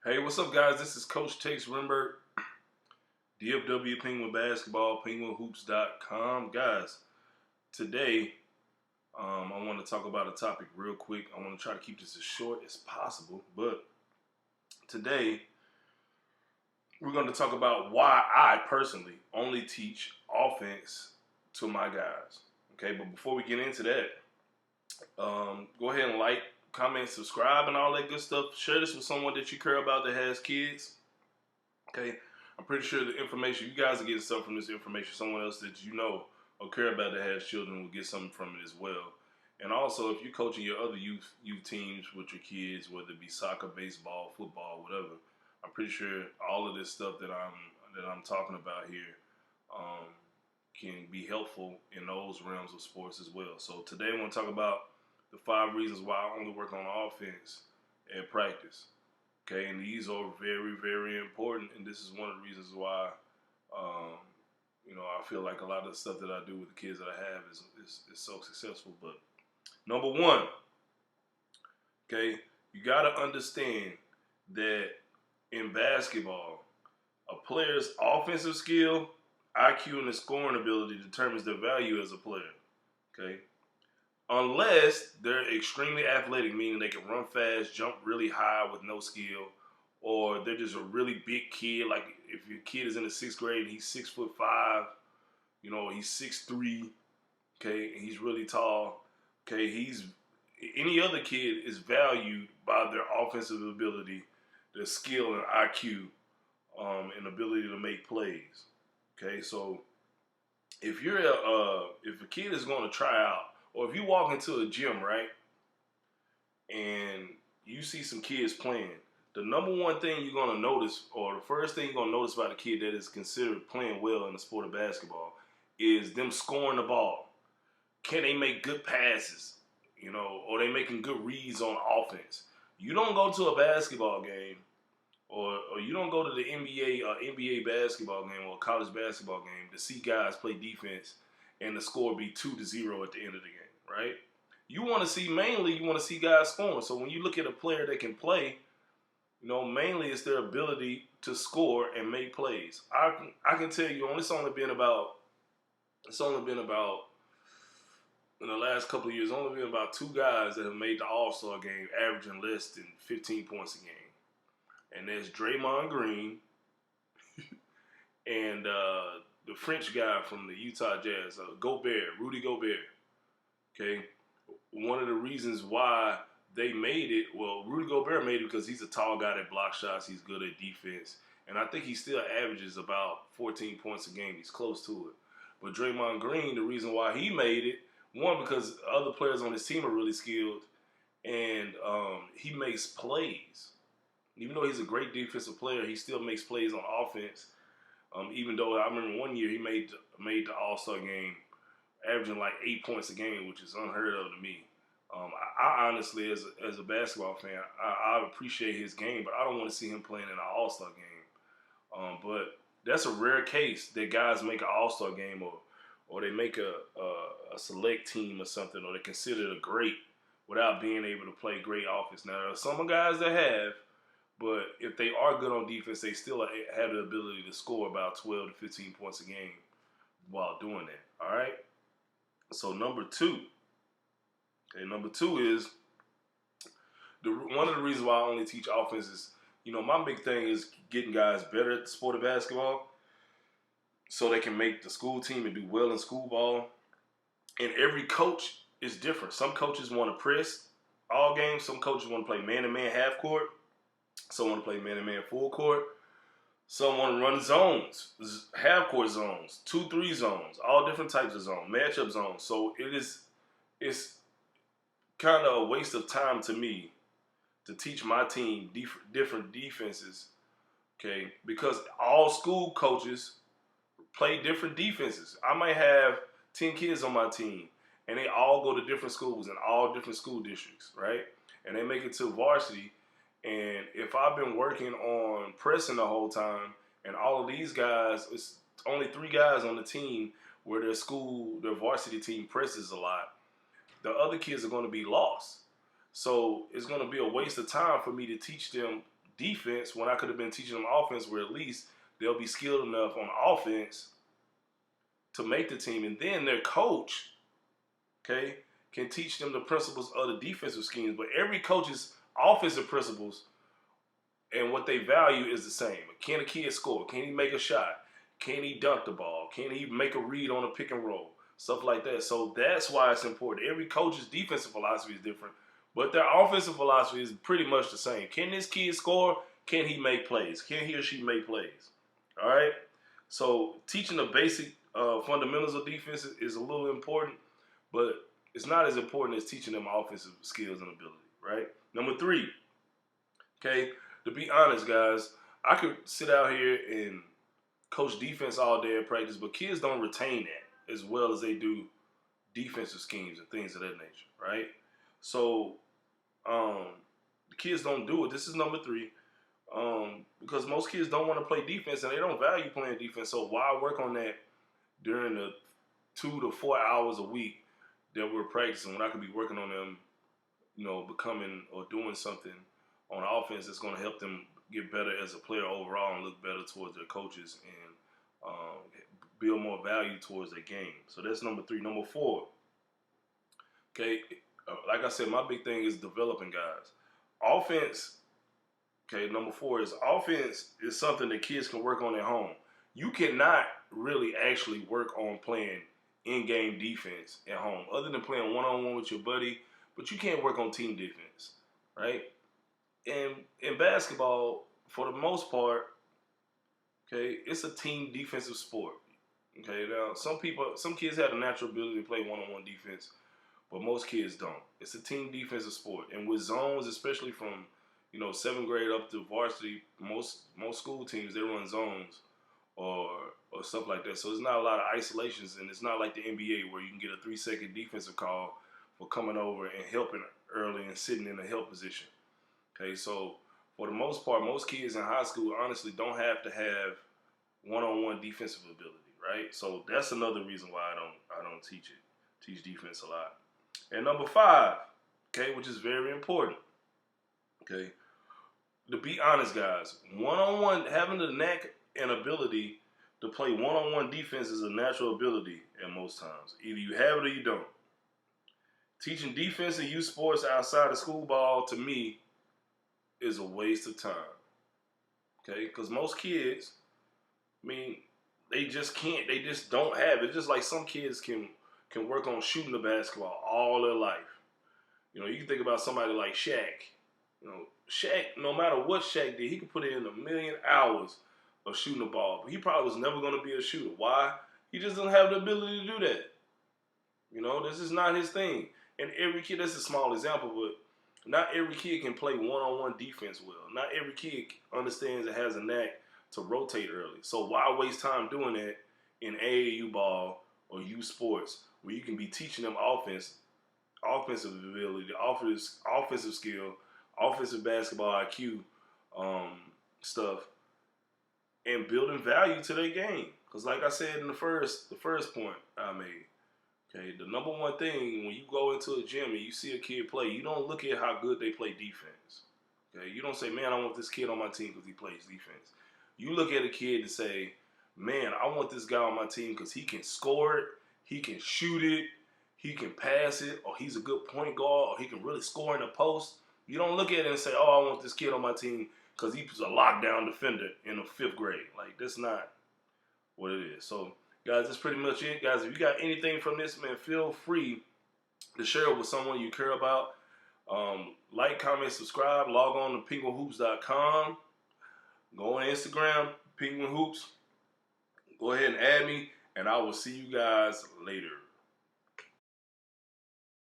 Hey, what's up, guys? This is Coach Tex Rimbert, DFW Penguin Basketball, Penguinhoops.com. Guys, today I want to talk about a topic real quick. I want to try to keep this as short as possible, but today we're going to talk about why I personally only teach offense to my guys. Okay, but before we get into that, go ahead and like, comment, subscribe, and all that good stuff. Share this with someone that you care about that has kids. Okay, I'm pretty sure the information you guys are getting stuff from this information. Someone else that you know or care about that has children will get something from it as well. And also, if you're coaching your other youth teams with your kids, whether it be soccer, baseball, football, whatever, I'm pretty sure all of this stuff that I'm talking about here um, can be helpful in those realms of sports as well. So today, I want to talk about the 5 reasons why I only work on offense at practice. Okay, and these are very, very important, and this is one of the reasons why, um, I feel like a lot of the stuff that I do with the kids that I have is so successful. But number one, okay, you got to understand that in basketball, a player's offensive skill, IQ, and his scoring ability determines their value as a player. Okay, unless they're extremely athletic, meaning they can run fast, jump really high with no skill, or they're just a really big kid. Like if your kid is in the 6th grade and he's 6'5", he's 6'3", okay, and he's really tall, okay, any other kid is valued by their offensive ability, their skill and IQ, and ability to make plays. Okay, so if a kid is going to try out, or if you walk into a gym, right, and you see some kids playing, the number one thing you're going to notice, or the first thing you're going to notice about a kid that is considered playing well in the sport of basketball, is them scoring the ball. Can they make good passes? Or they making good reads on offense? You don't go to a basketball game, or you don't go to the NBA basketball game or college basketball game to see guys play defense and the score be 2-0 at the end of the game, right? You want to see guys scoring. So when you look at a player that can play, mainly it's their ability to score and make plays. I can tell you, it's only been about in the last couple of years, only been about 2 guys that have made the All-Star game averaging less than 15 points a game, and that's Draymond Green and the French guy from the Utah Jazz, Rudy Gobert. Okay, one of the reasons why they made it, well, Rudy Gobert made it because he's a tall guy that blocks shots. He's good at defense, and I think he still averages about 14 points a game. He's close to it. But Draymond Green, the reason why he made it, one, because other players on his team are really skilled, and he makes plays. Even though he's a great defensive player, he still makes plays on offense. Even though I remember one year he made the All-Star game, averaging like 8 points a game, which is unheard of to me. I honestly, as a basketball fan, I appreciate his game, but I don't want to see him playing in an All-Star game. But that's a rare case that guys make an All-Star game, or they make a select team or something, or they consider it a great without being able to play great offense. Now, there are some guys that have, but if they are good on defense, they still have the ability to score about 12 to 15 points a game while doing that. All right? So number two is one of the reasons why I only teach offense is, my big thing is getting guys better at the sport of basketball so they can make the school team and do well in school ball. And every coach is different. Some coaches want to press all games. Some coaches want to play man-to-man half court. Some want to play man-to-man full court. Some want to run zones, half court zones, 2-3 zones, all different types of zones, matchup zones. So it's kind of a waste of time to me to teach my team different defenses, okay? Because all school coaches play different defenses. I might have 10 kids on my team, and they all go to different schools in all different school districts, right? And they make it to varsity. And if I've been working on pressing the whole time, and all of these guys, it's only 3 guys on the team where their varsity team presses a lot, the other kids are going to be lost. So it's going to be a waste of time for me to teach them defense when I could have been teaching them offense, where at least they'll be skilled enough on offense to make the team. And then their coach, okay, can teach them the principles of the defensive schemes. But every coach's offensive principles and what they value is the same. Can a kid score? Can he make a shot? Can he dunk the ball? Can he make a read on a pick and roll? Stuff like that. So that's why it's important. Every coach's defensive philosophy is different, but their offensive philosophy is pretty much the same. Can this kid score? Can he make plays? Can he or she make plays? All right? So teaching the basic fundamentals of defense is a little important, but it's not as important as teaching them offensive skills and ability, right? Number 3, okay, to be honest, guys, I could sit out here and coach defense all day at practice, but kids don't retain that as well as they do defensive schemes and things of that nature, right? So the kids don't do it. This is number 3, because most kids don't want to play defense and they don't value playing defense. So why work on that during the 2 to 4 hours a week that we're practicing when I could be working on them, becoming or doing something on offense that's going to help them get better as a player overall and look better towards their coaches and build more value towards their game. So that's number 3. Number 4, okay, like I said, my big thing is developing guys. Offense, okay, number 4 is offense is something that kids can work on at home. You cannot really actually work on playing in-game defense at home other than playing one-on-one with your buddy, but you can't work on team defense, right? And in basketball, for the most part, okay, it's a team defensive sport. Okay, now some kids have the natural ability to play one-on-one defense, but most kids don't. It's a team defensive sport, and with zones, especially from 7th grade up to varsity, most school teams they run zones or stuff like that. So there's not a lot of isolations, and it's not like the NBA where you can get a 3-second defensive call for coming over and helping early and sitting in a help position. Okay, so for the most part, most kids in high school honestly don't have to have one-on-one defensive ability, right? So that's another reason why I don't teach defense a lot. And number 5, okay, which is very important, okay, to be honest, guys, one-on-one, having the knack and ability to play one-on-one defense is a natural ability at most times. Either you have it or you don't. Teaching defense and youth sports outside of school ball, to me, is a waste of time, okay? Because most kids, they just can't. They just don't have it. It's just like some kids can work on shooting the basketball all their life. You can think about somebody like Shaq. Shaq, no matter what Shaq did, he could put in 1,000,000 hours of shooting the ball, but he probably was never going to be a shooter. Why? He just doesn't have the ability to do that. This is not his thing. And every kid, that's a small example, but not every kid can play one-on-one defense well. Not every kid understands and has a knack to rotate early. So why waste time doing that in AAU ball or youth sports where you can be teaching them offensive ability, offensive skill, offensive basketball IQ stuff, and building value to their game. Because like I said in the first point I made, okay, the number one thing when you go into a gym and you see a kid play, you don't look at how good they play defense. Okay, you don't say, man, I want this kid on my team because he plays defense. You look at a kid and say, man, I want this guy on my team because he can score it, he can shoot it, he can pass it, or he's a good point guard, or he can really score in the post. You don't look at it and say, oh, I want this kid on my team because he's a lockdown defender in the 5th grade. Like, that's not what it is. So, guys, that's pretty much it. Guys, if you got anything from this, man, feel free to share it with someone you care about. Like, comment, subscribe. Log on to Penguinhoops.com. Go on Instagram, Penguin Hoops. Go ahead and add me, and I will see you guys later.